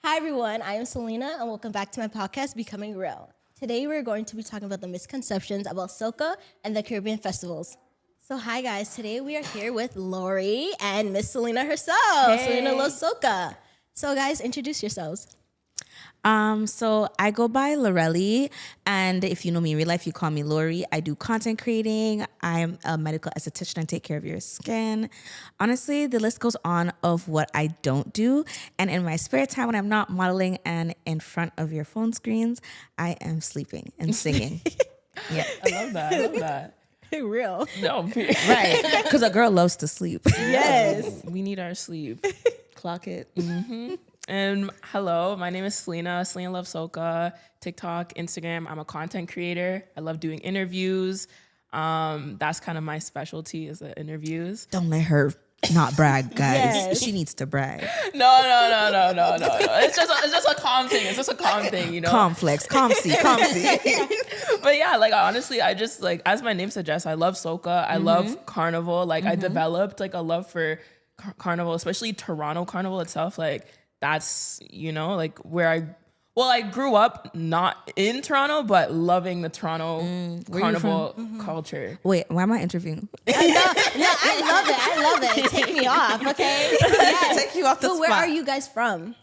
Hi everyone, I am Selena and welcome back to my podcast, Becoming Real. Today we're going to be talking about the misconceptions about Soca and the Caribbean festivals. So hi guys, today we are here with Lori and Miss Selena herself. Hey. Selena loves Soca. So guys, introduce yourselves. So I go by Lorelli, and if you know me in real life, you call me Lori. I do content creating. I'm a medical esthetician. I take care of your skin. Honestly, the list goes on of what I don't do. And in my spare time, when I'm not modeling and in front of your phone screens, I am sleeping and singing. Yeah, I love that. I love that. Real. No, Right, because a girl loves to sleep. Yes. we need our sleep. Clock it. And hello, my name is Selena. Selena loves Soca, TikTok, Instagram. I'm a content creator. I love doing interviews. That's kind of my specialty is the interviews. Don't let her not brag, guys. Yes. She needs to brag. No. It's just a calm thing. It's just a calm thing, you know. Calm flex, calm C. But yeah, like honestly, I just like as my name suggests, I love Soca. I love Carnival. Like I developed like a love for Carnival, especially Toronto Carnival itself. Like that's like where I grew up not in Toronto, but loving the Toronto Carnival culture. Wait, why am I interviewing? I love it. Take me off, okay? Yes. Take you off the So where spot. are you guys from?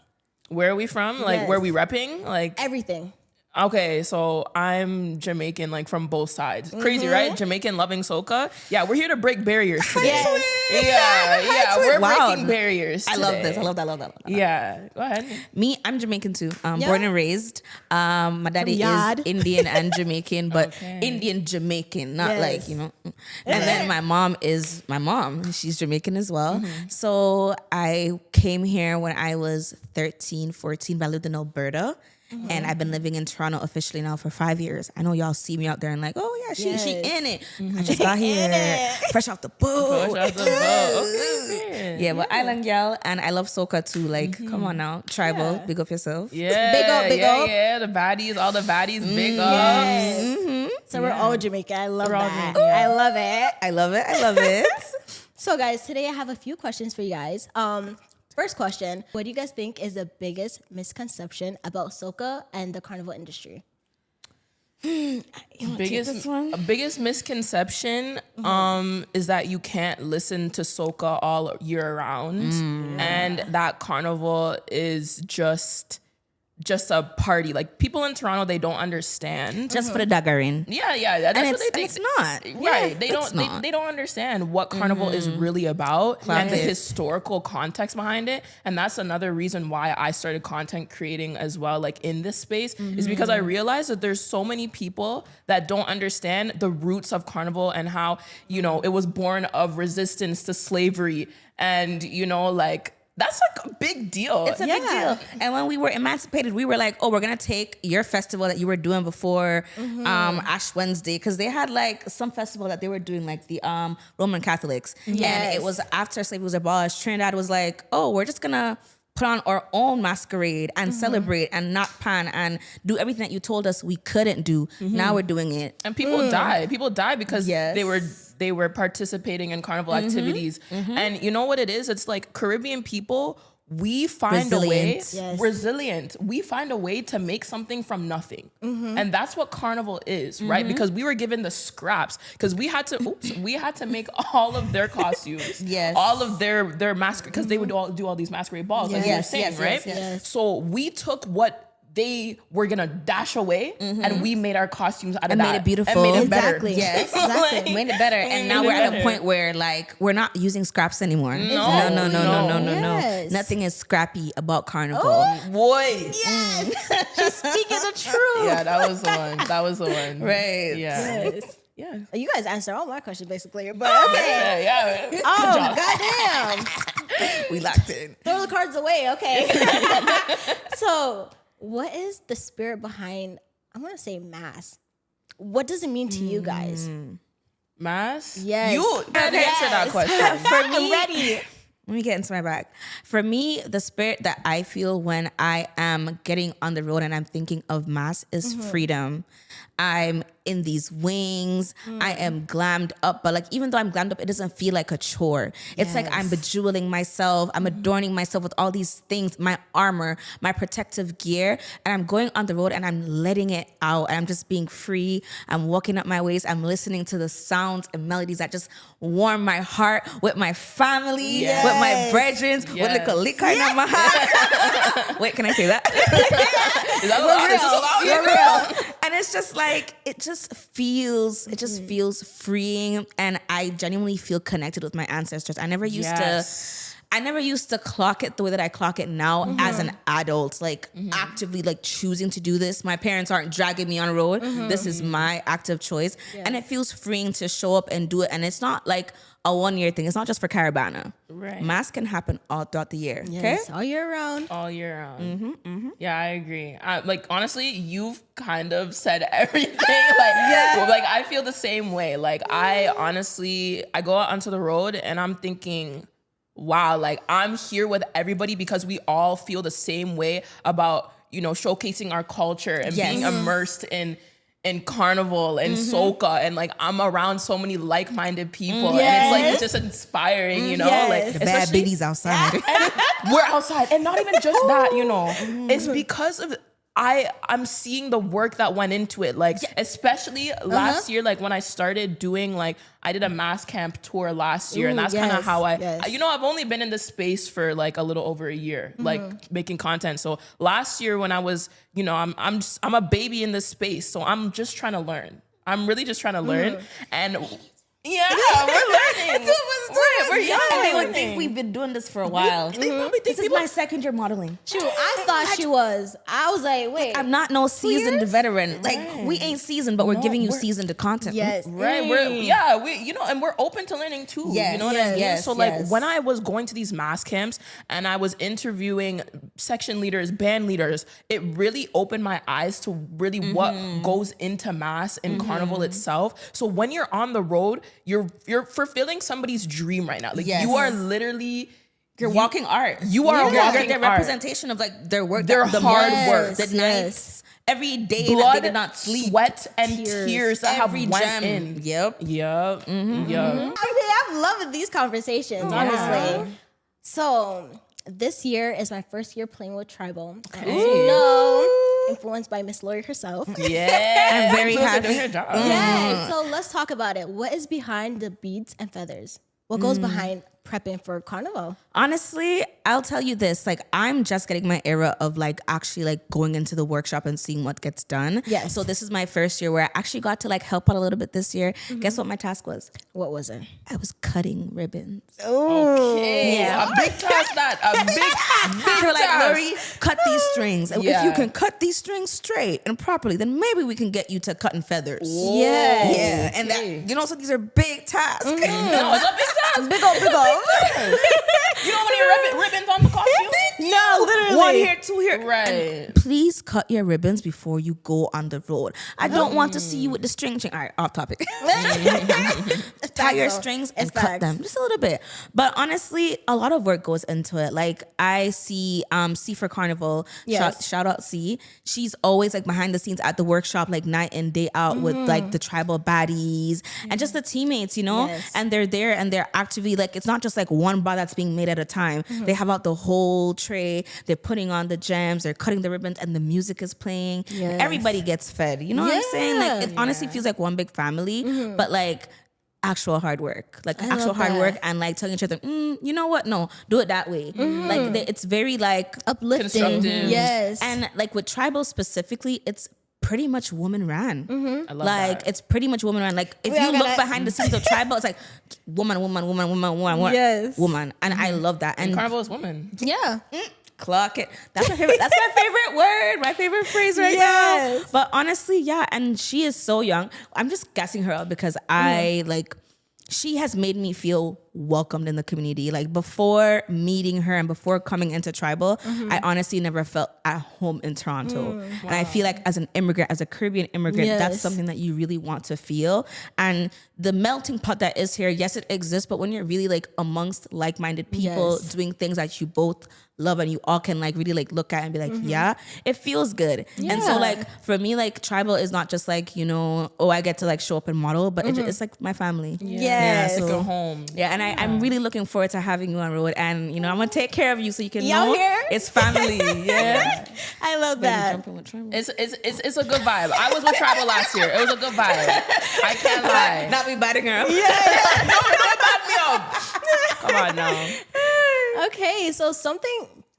Where are we from? Like Yes. where we repping? Like Everything. okay, so I'm Jamaican, like from both sides. Crazy, right? Jamaican loving Soca. Yeah, we're here to break barriers today. Yes. Yeah, we're Wow. breaking barriers I love today. this. I love that. Yeah, go ahead. Me, I'm Jamaican too. Yeah. Born and raised. My daddy is Yard. Indian and Jamaican, but Okay. Indian Jamaican, not Yes. like, And then my mom is my mom. She's Jamaican as well. So I came here when I was 13, 14, but I lived in Alberta. And I've been living in Toronto officially now for 5 years. I know y'all see me out there and like, oh yeah, she Yes. in it. I just got here, fresh off the boat. Push out the boat. Okay. Yeah, but Island Gal, and I love Soca too. Like, come on now, tribal, Yeah. big up yourself. Yeah, Big up. Yeah, the baddies, all the baddies, big up. Yes. So we're all Jamaican. I love We're all that. Jamaican. I love it. I love it. I love it. So guys, today I have a few questions for you guys. First question, what do you guys think is the biggest misconception about Soca and the carnival industry? Biggest misconception is that you can't listen to Soca all year round, and that Carnival is just a party. Like people in Toronto, they don't understand. Just for the daggering. Yeah, that's And what they it's think. not. Right, they it's don't not. they don't understand what Carnival is really about and the historical context behind it. And that's another reason why I started content creating as well, like in this space, is because I realized that there's so many people that don't understand the roots of Carnival and how, it was born of resistance to slavery and, like that's like a big deal. It's a big deal. And when we were emancipated, we were like, oh, we're going to take your festival that you were doing before Ash Wednesday. Because they had like some festival that they were doing, like the Roman Catholics. Yes. And it was after slavery was abolished. Trinidad was like, oh, we're just going to put on our own masquerade and celebrate and not pan and do everything that you told us we couldn't do. Now we're doing it. And people die. People die because Yes. they were participating in carnival activities. And you know what it is? It's like Caribbean people, we find a way Resilient. Yes. resilient. We find a way to make something from nothing. And that's what carnival is, right? Because we were given the scraps because we had to make all of their costumes. Yes. All of their masquerade because they would all do all these masquerade balls, as you were Yes, saying, yes, right? yes. So we took what they were gonna dash away and we made our costumes out of And that made it beautiful. and made it better. Exactly. Yes, Exactly. made it better, and now we're at a point where like we're not using scraps anymore. No. Yes. Nothing is scrappy about Carnival. Boy, She's speaking the truth. yeah, that was the one. Right. Yeah. Yes. Yeah. You guys answered all my questions basically, but okay. Yeah. Oh, goddamn. We locked in. Throw the cards away, okay. So, what is the spirit behind, I'm going to say mass? What does it mean to you guys? Mass? Yes. You had to answer that question. For me, ready. Let me get into my bag. For me, the spirit that I feel when I am getting on the road and I'm thinking of mass is freedom. I'm in these wings. I am glammed up, but like even though I'm glammed up, it doesn't feel like a chore. It's like I'm bejeweling myself, I'm adorning myself with all these things, my armor, my protective gear, and I'm going on the road and I'm letting it out. And I'm just being free. I'm walking up my waist. I'm listening to the sounds and melodies that just warm my heart with my family, with my brethren, with the liquor in my heart. Wait, can I say that? Is that allowed? Is this allowed? And it's just like it just feels freeing, and I genuinely feel connected with my ancestors. I never used to clock it the way that I clock it now as an adult, like actively like choosing to do this. My parents aren't dragging me on the road. This is my active choice. And it feels freeing to show up and do it. And it's not like a 1 year thing. It's not just for Caravana. Right. Mass can happen all throughout the year. Yes, Okay. all year round. All year round. Yeah, I agree. Like honestly, you've kind of said everything. Like I feel the same way. Like I go out onto the road and I'm thinking, wow, like I'm here with everybody because we all feel the same way about, showcasing our culture and being immersed in Carnival and Soca, and like I'm around so many like-minded people, and it's just inspiring, like The bad biddies outside. we're outside, and not even just that, it's because of I'm seeing the work that went into it, like especially last year, like when I started doing I did a mass camp tour last year, and that's kind of how I've only been in this space for like a little over a year, like making content. So last year when I was, I'm a baby in this space, so I'm just trying to learn. I'm really just trying to learn, and yeah, we're learning. We're young. And they would think we've been doing this for a while. They probably think This is my second year modeling. Shoot, I thought she was. I was like, wait. I'm not no seasoned veteran. Like we ain't seasoned, but we're giving you seasoned content. Yes. Right, and we're open to learning too. Yes, You know what I mean? yes, So like yes. when I was going to these mass camps and I was interviewing section leaders, band leaders, it really opened my eyes to really what goes into mass and Carnival itself. So when you're on the road, you're fulfilling somebody's dream right now. Like you are literally You're walking art. You are walking their art. representation of like their work, Their the hard mornings, work. the nights, every day blood, that they did not sleep, sweat, and tears that have every went gem. in. Yep. Yep. I'm loving these conversations, honestly. So this year is my first year playing with Tribal. And as you know, influenced by Miss Lori herself. Yeah. I'm very happy. Doing her job. Yeah. So let's talk about it. What is behind the beads and feathers? What goes behind prepping for Carnival? Honestly, I'll tell you this, like I'm just getting my era of like actually like going into the workshop and seeing what gets done. Yes. So this is my first year where I actually got to like help out a little bit this year. Guess what my task was? What was it? I was cutting ribbons. Okay. Yeah. A big task that. A big They were like, task. Lori, cut these strings. And if Yeah. you can cut these strings straight and properly, then maybe we can get you to cutting feathers. Yeah. Yeah. And that, so these are big tasks. No, it's a big task. Big old. You don't want your ribbons on the costume? No, literally. One here, two here. Right. Please cut your ribbons before you go on the road. I don't want to see you with the string. All right, off topic. Tie your strings and cut them just a little bit. But honestly, a lot of work goes into it. Like I see C for Carnival. Yes. Shout out C. She's always like behind the scenes at the workshop, like night in, day out with like the tribal baddies and just the teammates, Yes. and they're there and they're actively like, it's not just like one bar that's being made at a time. They have out the whole tray. They're putting on the gems. They're cutting the ribbons and the music is playing. Yes. Everybody gets fed. You know what I'm saying? Like it honestly feels like one big family, but like actual hard work, like actual hard work and like telling each other, you know what? No, do it that way. Like it's very like Uplifting. Constructive. Yes. and like with tribal specifically, it's pretty much woman ran. I love Like that. it's pretty much woman ran. Like if We you all look gotta- behind the scenes of tribal, it's like woman, Yes. woman, and I love that. And Carnival is woman. Yeah. clock it. That's my favorite. That's my favorite word. My favorite phrase right now. But honestly, yeah. And she is so young. I'm just gassing her up because I like. She has made me feel welcomed in the community. Like before meeting her and before coming into tribal, I honestly never felt at home in Toronto. And I feel like as an immigrant, as a Caribbean immigrant, that's something that you really want to feel. And the melting pot that is here, yes, it exists, but when you're really like amongst like-minded people doing things that you both love and you all can like really like look at and be like, it feels good. And so like for me, like tribal is not just like, you know, oh, I get to like show up and model, but it's like my family. Yes. Like a home. Yeah, and I'm really looking forward to having you on road, and you know I'm gonna take care of you so you can know it's family. Yeah, I love that. It's a good vibe. I was with tribal last year. It was a good vibe. I can't lie. Not me biting her up. Don't back me up. Come on now. Okay, so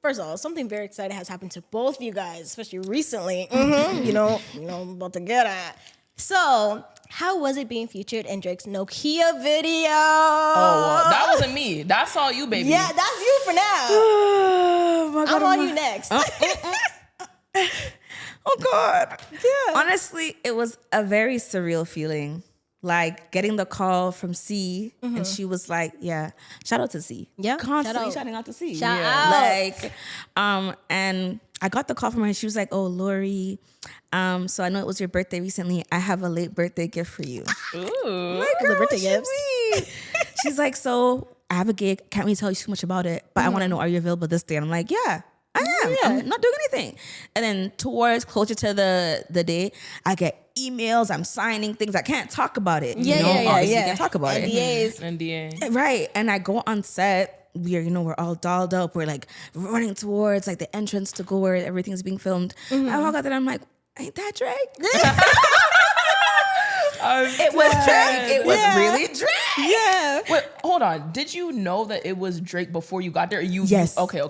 first of all, something very exciting has happened to both of you guys, especially recently. You know, I'm about to get at. So, how was it being featured in Drake's Nokia video? Oh, well, that wasn't me. That's all you, baby. Yeah, that's you for now. Oh my God, I'm on you next. Oh God. Yeah. Honestly, it was a very surreal feeling. Like getting the call from C, and she was like, "Yeah, shout out to C, constantly shouting out to C, shout out." Like, and I got the call from her, and she was like, "Oh, Lori, so I know it was your birthday recently. I have a late birthday gift for you." Ooh, Like, girl, the birthday what you gifts. mean? She's like, "So I have a gig. Can't really tell you too much about it, but I want to know, are you available this day?" And I'm like, "Yeah, I am. Yeah. I'm not doing anything." And then towards closer to the day, I get emails. I'm signing things. I can't talk about it. Obviously can't talk about NDAs. NDA. Right. And I go on set. We're all dolled up. We're like running towards like the entrance to go where everything's being filmed. I walk out there and I'm like, ain't that Drake? It was Drake. It was really Drake. Yeah. Wait, hold on. Did you know that it was Drake before you got there? Yes. Okay.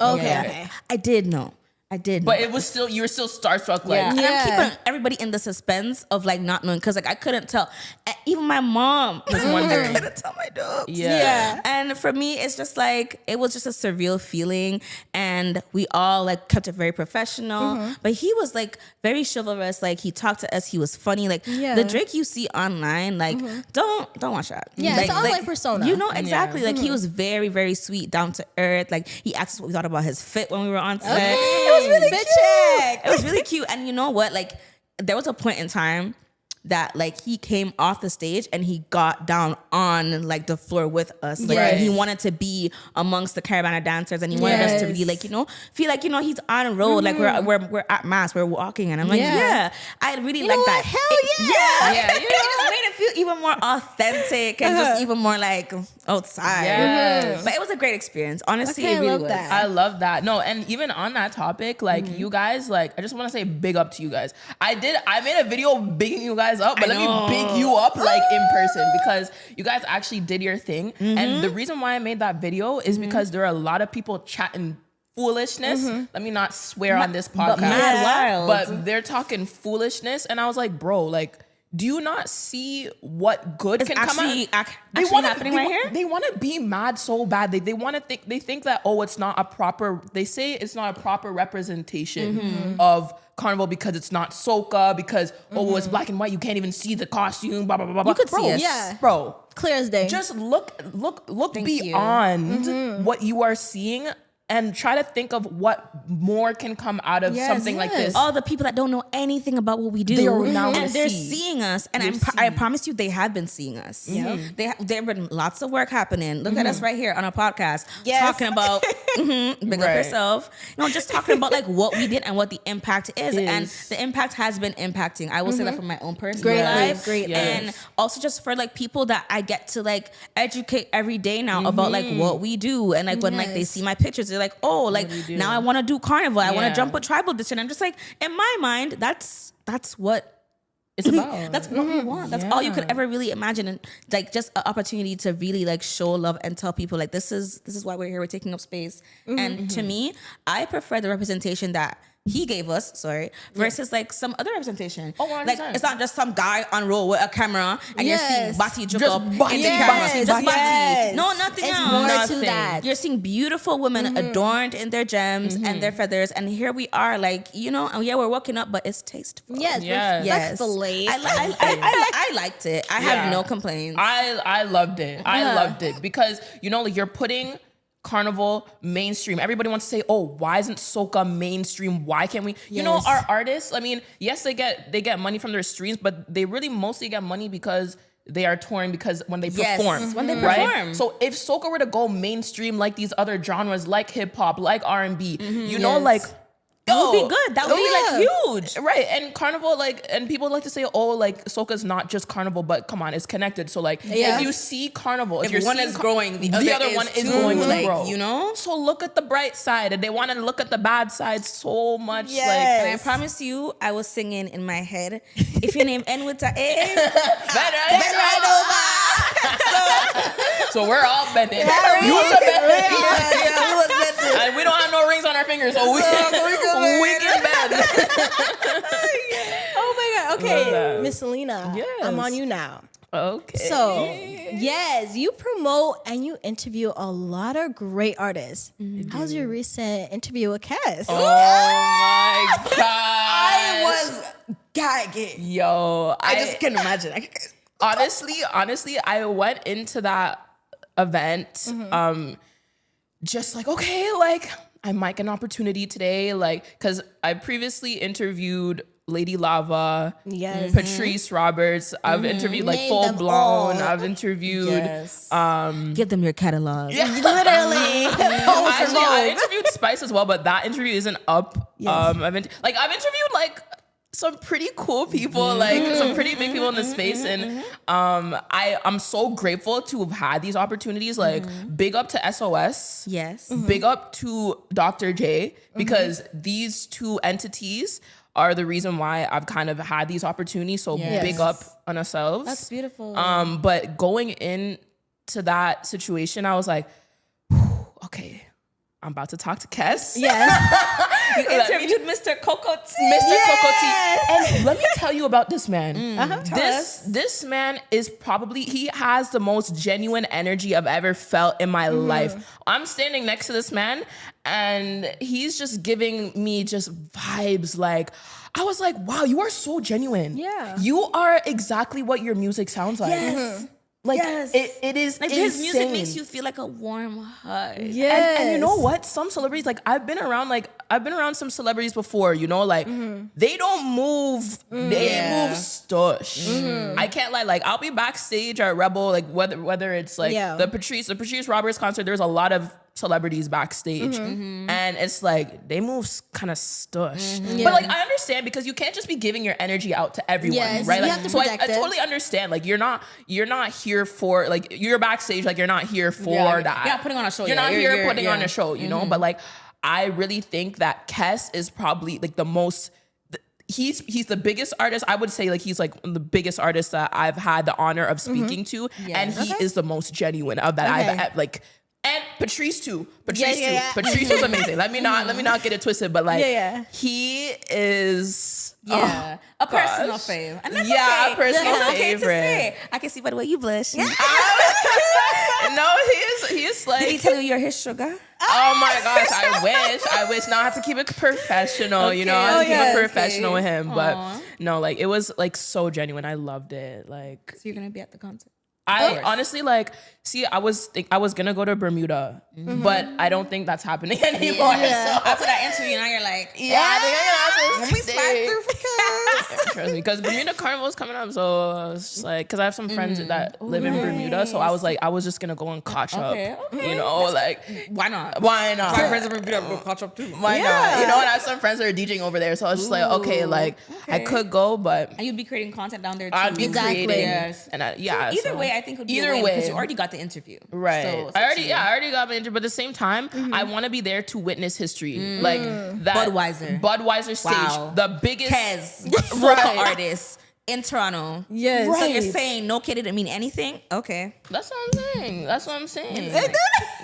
I did know. But it was still, you were still starstruck. Like, And I'm keeping everybody in the suspense of like not knowing, because like I couldn't tell. Even my mom was wondering. I couldn't tell my dogs. Yeah. And for me, it's just like, it was just a surreal feeling, and we all like kept it very professional. But he was like very chivalrous. Like he talked to us. He was funny. Like the Drake you see online, like don't watch that. Yeah, like, it's an online persona. You know exactly. Like he was very, very sweet, down to earth. Like he asked us what we thought about his fit when we were on set. It was really cute. It was really cute. And you know what? Like there was a point in time that like he came off the stage and he got down on like the floor with us. Like and he wanted to be amongst the caravana dancers, and he wanted us to really like, you know, feel like, you know, he's on the road. Like we're at mass, we're walking, and I'm like, I really like that. Hell yeah. It just made it feel even more authentic and just even more like outside. Yes. But it was a great experience. Honestly, Okay, it really I love was. that. I love that. No, and even on that topic, like you guys, like I just want to say big up to you guys. I made a video bigging you guys up, but let me big you up like in person, because you guys actually did your thing. And the reason why I made that video is because there are a lot of people chatting foolishness. Let me not swear on this podcast, mad wild. but they're talking foolishness, and I was like, bro, like, do you not see what good can come out? Happening right here? They want to be mad so bad. They want to they think that, oh, it's not a proper, they say it's not a proper representation of Carnival because it's not Soca, because oh, it's black and white, you can't even see the costume, blah blah blah blah. You could bro, see us. Yeah. Bro, Clear as day. just look Thank beyond what you are seeing and try to think of what more can come out of something like this. All the people that don't know anything about what we do, They are now and gonna they're see. seeing us, and I promise you, they have been seeing us. There have been lots of work happening. Look at us right here on a podcast, talking about big up yourself. You know, just talking about like what we did and what the impact is, and the impact has been impacting. I will say that from my own personal life, and also just for like people that I get to like educate every day now about like what we do, and like when like they see my pictures, they're like, oh, like now I want to do Carnival. I want to jump with tribal this, and I'm just like, in my mind, that's what It's about. that's what we want. That's all you could ever really imagine, and like just an opportunity to really like show love and tell people like this is why we're here. We're taking up space, and to me, I prefer the representation that he gave us, versus like some other representation. Oh, 100%. Like it's not just some guy on roll with a camera and you're seeing body juke Just up in the body, camera. yes, Just body. yes. No, nothing It's else. more Nothing. to that. You're seeing beautiful women adorned in their gems and their feathers, and here we are, like, you know, and yeah, we're walking up, but it's tasteful. Yes, Yes. respectfully. I liked it. I have no complaints. I loved it. I loved it because, you know, like you're putting Carnival mainstream. Everybody wants to say, oh, why isn't Soca mainstream? Why can't we? You know, our artists, I mean, yes, they get money from their streams, but they really mostly get money because they are touring, because when they perform. When they right? perform. So if Soca were to go mainstream like these other genres, like hip hop, like R&B, you know, like, that would be good. That would be like huge. Right. And Carnival, like, and people like to say, oh, like Soca's not just Carnival, but come on, it's connected. So like, if you see Carnival, if you're one seeing is growing, the other one is going to like, grow. you know? So look at the bright side, and they want to look at the bad side so much. And I promise you, I was singing in my head, if your name end with a A, Better right over. So we're all bending. You was a bend. And we don't have no rings on our fingers, so we can bend. Oh my God. Okay, Miss Selena, I'm on you now. Okay. So, yes, you promote and you interview a lot of great artists. How's your recent interview with Kes? Oh my God. I was gagging. Yo, I just can't imagine. Honestly, I went into that event just like, okay, like I might get an opportunity today, like, because I previously interviewed Lady Lava, Patrice Roberts. I've interviewed like Name Full them Blown. all. I've interviewed Give them your catalog. Literally. I interviewed Spice as well, but that interview isn't up. I've interviewed like some pretty cool people, like some pretty big people in the space, and I'm so grateful to have had these opportunities. Like, big up to SOS, Yes. big up to Dr. J, because these two entities are the reason why I've kind of had these opportunities. So big up on ourselves. That's beautiful. But going into that situation, I was like, okay, I'm about to talk to Kes. Yes. You interviewed Mr. Coco T. Mr. Coco T. And let me tell you about this man. This man is probably, he has the most genuine energy I've ever felt in my life. I'm standing next to this man and he's just giving me just vibes. Like, I was like, wow, you are so genuine. Yeah. You are exactly what your music sounds like. Yes. Like, Yes. it is Like, insane. his music makes you feel like a warm hug. Yes. And you know what? Some celebrities, like I've been around some celebrities before, you know, like they don't move, they move stush. I can't lie, like I'll be backstage at Rebel, like whether it's like the Patrice Roberts concert, there's a lot of celebrities backstage. And it's like they move kind of stush. But like I understand, because you can't just be giving your energy out to everyone, right? You Like, have to so I protect it. totally understand. Like you're not here for, like, you're backstage, like you're not here for that. You're not putting on a show. You're not here putting on a show, you know? But like I really think that Kes is probably like the most, he's the biggest artist. I would say like he's like the biggest artist that I've had the honor of speaking to. And he is the most genuine of that I've like. And Patrice too. Patrice was amazing. Let me not get it twisted, but like he is a personal fave. And that's a okay. personal It's okay to favorite. say. I can see by the way you blush. No, he is like. Did he tell you you're his sugar? Oh my gosh, I wish. Now I have to keep it professional, you know, I have to keep it professional with him. But no, like it was like so genuine. I loved it. Like, So you're gonna be at the concert? I honestly like, see, I was gonna go to Bermuda, but I don't think that's happening anymore. So After that interview, now you're like, I think I'm gonna have let me slide through for Kes. Trust me, because Bermuda Carnival is coming up, so I was just like, because I have some friends that live in Bermuda, so I was like, I was just gonna go and catch up, you know, like Why not? why not? My friends in Bermuda will catch up too. Why not? You know, and I have some friends that are DJing over there, so I was just like, okay, like I could go, but And you'd be creating content down there too. I'd be creating, Yes. and Either way, I think would be either a win, way. because you already got the interview. Right. So I already got my interview, but at the same time, I want to be there to witness history. Like that Budweiser stage, Wow. the biggest Kes, Soca artist, in Toronto. Yes. So you're Right. saying no kid didn't mean anything? Okay. That's what I'm saying.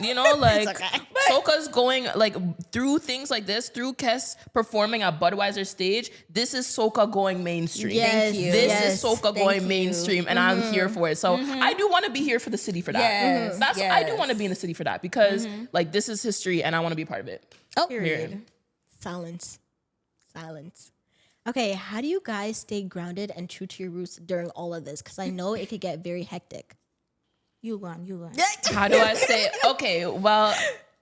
You know, like okay. Soca's going like through things like this, through Kes performing at Budweiser stage. This is Soca going mainstream. Yes, you. This Yes. is Soca Thank going you. mainstream, and I'm here for it. So I do want to be here for the city for that. Yes, That's I do yes. want to be in the city for that because like this is history, and I want to be part of it. Oh, Period. silence. Okay, how do you guys stay grounded and true to your roots during all of this? Because I know it could get very hectic. You go on. How do I say it? Okay, well,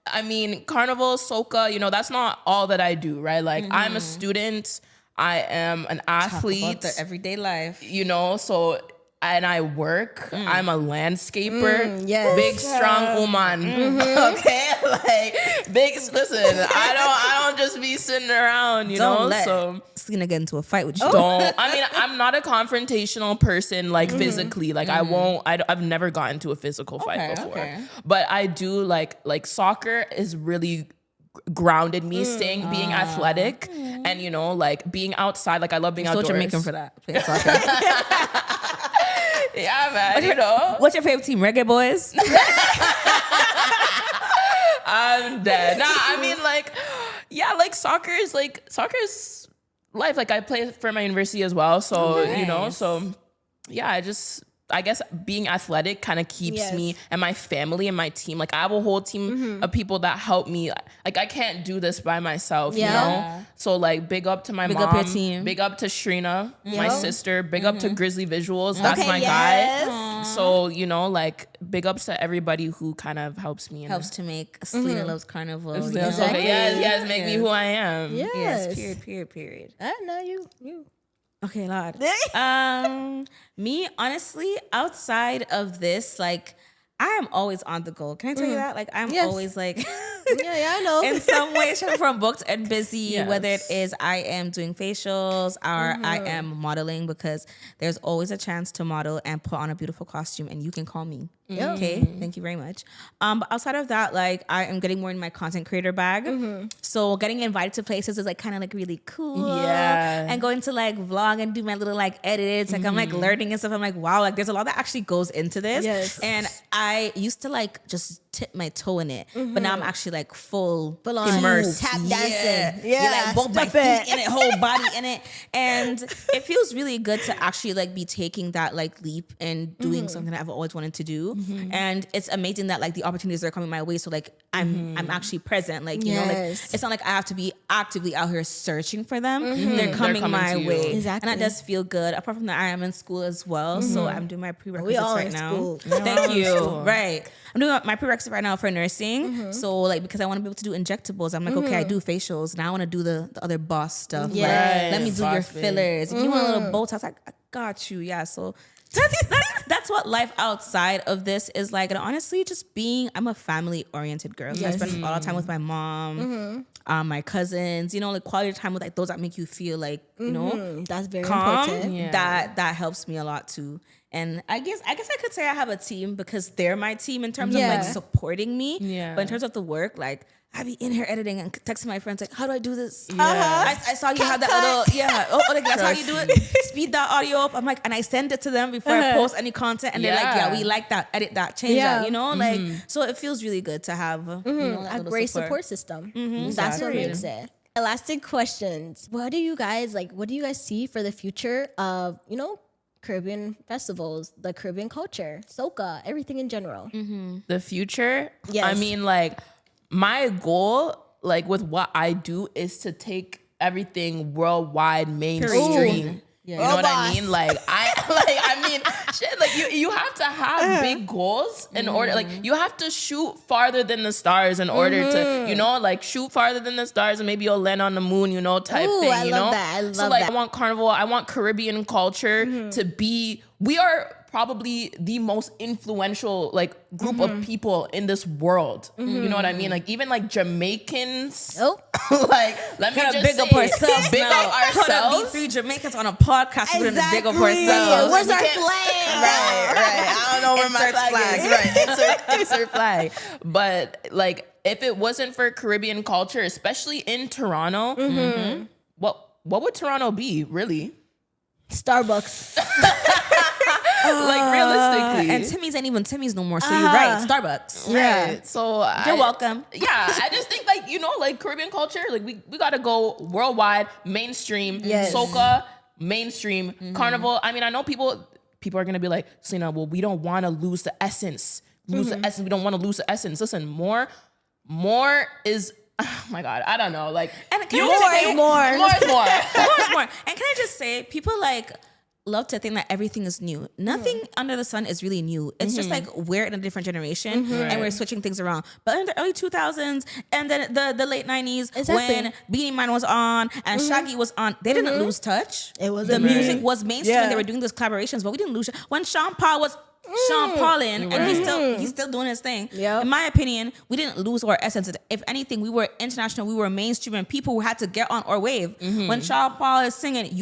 I mean, Carnival, Soca, you know, that's not all that I do, right? Like, I'm a student, I am an athlete, About the everyday life. you know, so, and I work, I'm a landscaper, yes. big, strong woman, okay? Like, listen, I don't just be sitting around, you Don't know, let so. Selena get into a fight with you. Don't. I mean, I'm not a confrontational person, like physically. Like I've never gotten into a physical fight before. Okay. But I do like soccer is really grounded me, being athletic, and you know, like being outside. Like I love being So what outdoors. you're making for that? Play soccer. Yeah, man. You know, What's your favorite team? Reggae Boys? I'm dead. Nah, I mean, like, yeah, like soccer's life. Like I play for my university as well, so you know, so yeah, I guess being athletic kind of keeps Yes. me and my family and my team. Like I have a whole team of people that help me. Like I can't do this by myself, you Yeah. know? So like big up to my Big mom. up your team. Big up to Shrina, my Yep. sister. Big up to Grizzly Visuals. That's Okay, my yes. guy. So, you know, like big ups to everybody who kind of helps me. Helps to make Selena Loves Carnival. you know? Exactly. Yes, make me who I am. Yes. Yes, period. No, you. Okay, Lord. Me, honestly, outside of this, like, I am always on the go. Can I tell you that? Like, I'm Yes. always like, Yeah, I know. in some way, shape, or form, booked and busy. Yes. Whether it is I am doing facials or I am modeling, because there's always a chance to model and put on a beautiful costume, and you can call me. Yep. Okay, thank you very much. But outside of that, like I am getting more in my content creator bag. So getting invited to places is like kind of like really cool. Yeah. And going to like vlog and do my little like edits. Like I'm like learning and stuff. I'm like, wow, like there's a lot that actually goes into this. Yes. And I used to like just tip my toe in it, but now I'm actually like full Full on immersed. tap Yeah. dancing. Yeah, Yeah, like both my stuff it. feet in it, whole body in it. And it feels really good to actually like be taking that like leap and doing something that I've always wanted to do. And it's amazing that like the opportunities are coming my way. So like I'm actually present. Like, you know, like Yes. it's not like I have to be actively out here searching for them. They're coming coming my to you. way. Exactly. And that does feel good. Apart from that, I am in school as well. So I'm doing my prerequisites all right in now. school. Thank you. Right. I'm doing my prerequisites right now for nursing. So like, because I want to be able to do injectables, I'm like, okay, I do facials. Now I want to do the other boss stuff. Like, Yes. let me do your Boss babe. fillers. If you want a little Botox, I got you. Yeah. So that's what life outside of this is like. And honestly, just I'm a family oriented girl. So I spend a lot of time with my mom, my cousins, you know, like quality time with like those that make you feel like, you know, That's very calm. important. Yeah. That helps me a lot too. And I guess I could say I have a team because they're my team in terms of Yeah. like supporting me. Yeah. But in terms of the work, like I be in here editing and texting my friends like, how do I do this? Yeah. I saw you have that little like that's how you do it. Speed that audio up. I'm like, and I send it to them before I post any content, and they're like, yeah, Yeah. we like that. Edit that, change Yeah. that. You know, like so it feels really good to have you know, that A little great support system. That's what Exactly. makes it. Elastic questions. What do you guys see for the future of, you know, Caribbean festivals, the Caribbean culture, Soca, everything in general? The future. Yes. I mean, like my goal, like with what I do, is to take everything worldwide mainstream. Yeah. You know what I Boss. mean? Like I mean, shit. Like you have to have big goals in order. Like you have to shoot farther than the stars in order to, you know, like shoot farther than the stars, and maybe you'll land on the moon, you know, type Ooh, thing. I You love know, that. I love so like that. I want Carnival. I want Caribbean culture to be. We are probably the most influential like group of people in this world. You know what I mean? Like even like Jamaicans. Oh. Like let me gotta just big up say, ourselves big now. up ourselves. Be 3 Jamaicans on a podcast. We're gonna big up ourselves. Where's We our can't- flag? Right. I don't know where my Insert flag flag. is. Right. Insert flag. But like, if it wasn't for Caribbean culture, especially in Toronto, what would Toronto be really? Starbucks. Like realistically. And Timmy's ain't even Timmy's no more. So you're right. Starbucks. Yeah. Right. So You're welcome. Yeah, I just think like, you know, like Caribbean culture, like we gotta go worldwide, mainstream, Yes. Soca, mainstream, Carnival. I mean, I know people are gonna be like, Selena, well, we don't want to lose the essence. We don't want to lose the essence. Listen, more is. Oh my God, I don't know. Like, And can More I just is say, more. More is more. more is more. And can I just say, people like love to think that everything is new. Nothing under the sun is really new. It's just like we're in a different generation and we're switching things around. But in the early 2000s and then the late 90s, when Beanie Man was on and Shaggy was on, they didn't lose touch. It was the amazing. music was mainstream and they were doing those collaborations, but we didn't lose. When Sean Paul was Sean Paulin, and he's still doing his thing. Yep. In my opinion, we didn't lose our essence. If anything, we were international, we were mainstream, and people had to get on our wave. When Sean Paul is singing,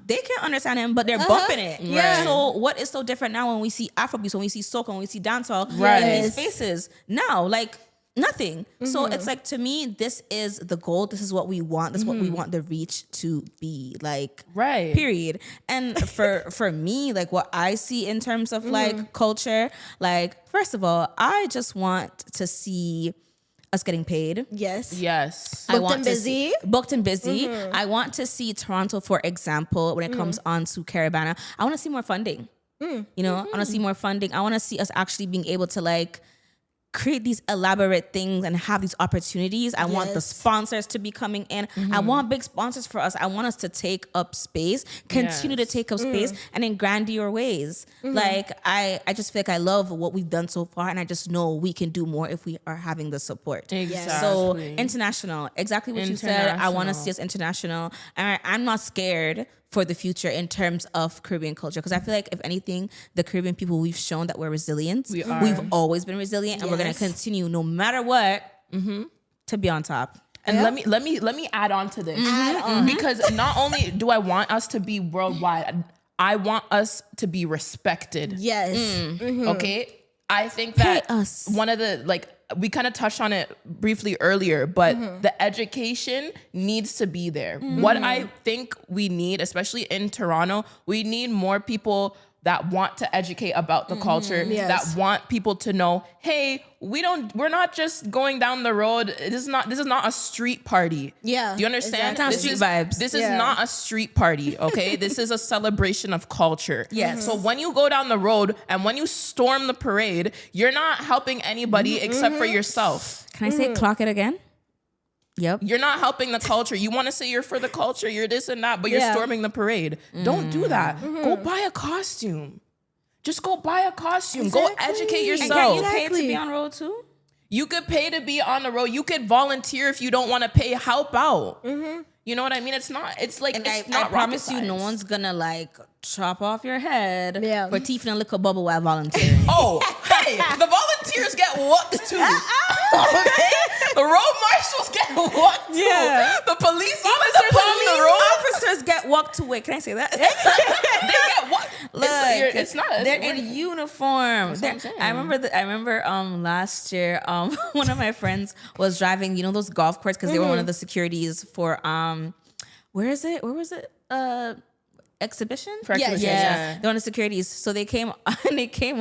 they can't understand him, but they're bumping it. Yeah. So what is so different now when we see Afrobeats, when we see soca, when we see dancehall Right. in these spaces? Now, like nothing. So it's like, to me, this is the goal. This is what we want. This is what we want the reach to be. Like, Right. period. And for me, like what I see in terms of like culture, like first of all, I just want to see us getting paid. Yes. Yes. I Booked want and to busy. see, booked and busy. I want to see Toronto, for example, when it comes on to Caribana. I want to see more funding. You know, I want to see more funding. I want to see us actually being able to like create these elaborate things and have these opportunities. I want the Yes. sponsors to be coming in. I want big sponsors for us. I want us to take up space, continue to take up space, and in grandiose ways. Like I just feel like I love what we've done so far, and I just know we can do more if we are having the support. Exactly. So international, exactly what you said. I want to see us international, and I'm not scared for the future in terms of Caribbean culture, because I feel like if anything, the Caribbean people, we've shown that we're resilient. We are. We've always been resilient, and we're gonna Yes. continue no matter what to be on top. And let me add on to this. Because not only do I want us to be worldwide, I want us to be respected. Yes. Okay? I think that Pay us. one of the, like, we kind of touched on it briefly earlier, but the education needs to be there. What I think we need, especially in Toronto, we need more people that want to educate about the culture, Yes. that want people to know, hey, we're not just going down the road. This is not a street party. Yeah, Do you understand? exactly. It's not street vibes. This is Yeah. not a street party, okay? This is a celebration of culture. Yes. So when you go down the road and when you storm the parade, you're not helping anybody except for yourself. Can I say clock it again? Yep. You're not helping the culture. You want to say you're for the culture, you're this and that, but you're Yeah. storming the parade. Don't do that. Go buy a costume. Just go buy a costume. Go educate And yourself. can't you pay to Exactly. be on road too? You could pay to be on the road. You could volunteer if you don't want to pay. Help out. You know what I mean? It's not. It's like And it's I not. promise rocket you, no science. one's gonna like chop off your head Yeah. for teething a little bubble while volunteering. Oh, hey, the volunteers get whooped too. Okay? The road marshals get whooped too. Yeah. The police officers on the Police road, officers get walked away. Can I say that? they get what? Look, It's not. They're in uniform. what I'm saying. I remember last year one of my friends was driving, you know, those golf courses, because they were one of the securities for where was it? Exhibition? For exhibition, yeah. They're on the securities. So they came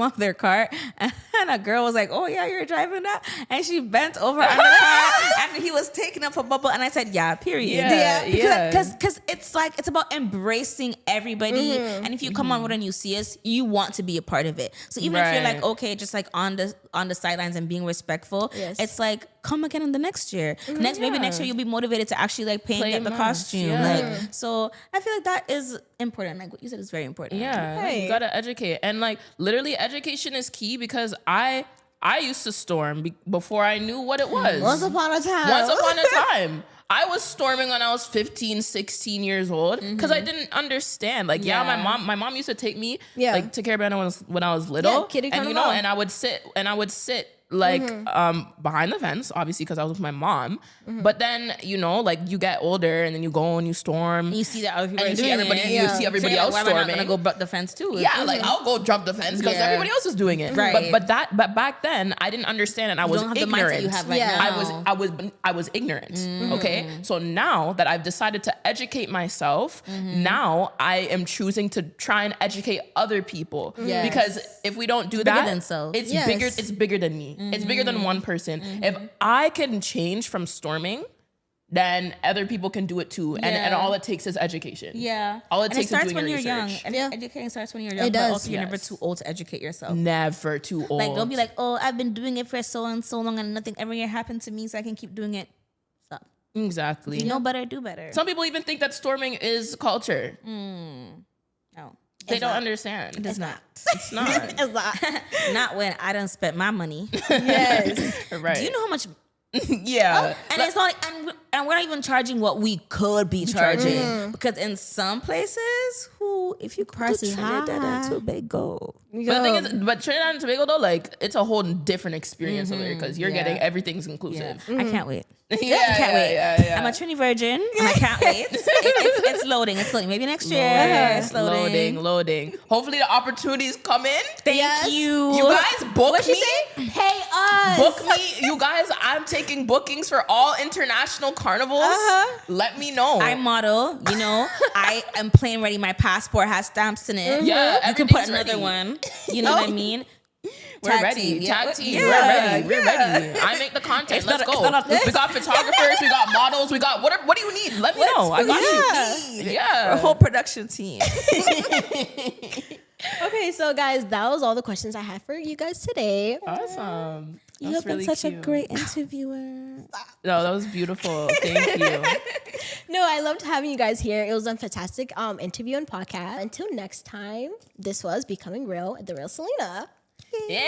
off their car, and a girl was like, "Oh yeah, you're driving that," and she bent over on the car, and he was taking up a bubble, and I said, "Yeah, period." Yeah. Because it's about embracing everybody, and if you come on road and you see us, you want to be a part of it. So even if you're like, Right. okay, just like on the sidelines and being respectful, Yes. it's like, come again in the next year. Maybe next year you'll be motivated to actually like pay and Play get the mass, costume. yeah. Like, so I feel like that is important. Like what you said is very important. Yeah, Right. you gotta educate, and like literally, education is key, because I used to storm before I knew what it was. Once upon a time. Once upon a time. I was storming when I was 15, 16 years old, because I didn't understand. Like, Yeah. my mom used to take me Yeah. like to Caribana when I was little. Yeah, kiddie and you carnival. know, and I would sit like behind the fence, obviously, because I was with my mom. But then, you know, like you get older and then you go and you storm. And you see that other people And are doing it. you see everybody else Why am I storming. not gonna go butt the fence too? Yeah, like I'll go jump the fence because everybody else is doing it. Right. But back then I didn't understand and I was don't have the ignorant. mindset you have right now. I was ignorant. Okay. So now that I've decided to educate myself, now I am choosing to try and educate other people. Yes. Because if we don't do Bigger that, than self. it's Yes. bigger. It's bigger than me. It's bigger than one person. If I can change from storming, then other people can do it too. And all it takes is education. Yeah. All it And takes starts is doing when your you're research. young. Yeah. Educating starts when you're young. It But does. also you're never Yes. too old to educate yourself. Never too old. Like, don't be like, oh, I've been doing it for so and so long and nothing ever happened to me, so I can keep doing it. Stop. Exactly. You know better, do better. Some people even think that storming is culture. No. They don't understand. It's not. It's not. It's not. Not when I done spent my money. Yes. Right. Do you know how much? Yeah. And it's not, and we're not even charging what we could be charging because in some places, if you go Price to is Trinidad and high. Tobago, But the thing is, but Trinidad and Tobago though, like it's a whole different experience over there because you're getting everything's inclusive. I can't wait. Yeah, Can't wait. yeah. I'm a Trini virgin, and I can't wait. It's loading. It's loading. Maybe next year. It's Loading. Hopefully the opportunities come in. Thank you. You guys book What'd she me. say? Hey, us. Book me, you guys. I'm taking bookings for all international carnivals. Let me know. I model. You know, I am plane ready. My passport has stamps in it. Yeah, you can put everything's another ready. one. You know what I mean? We're Tag ready. team, yeah. Tag team. Yeah, We're ready. I make the content. Let's go. not a- We got photographers. We got models. We got what do you need? Let me know. I got you. Yeah. A whole production team. Okay, so guys, that was all the questions I had for you guys today. Awesome. You That's have been really such a cute. great interviewer. No, that was beautiful. Thank you. No, I loved having you guys here. It was a fantastic interview and podcast. Until next time, this was Becoming Real, the Real Selena. Yay!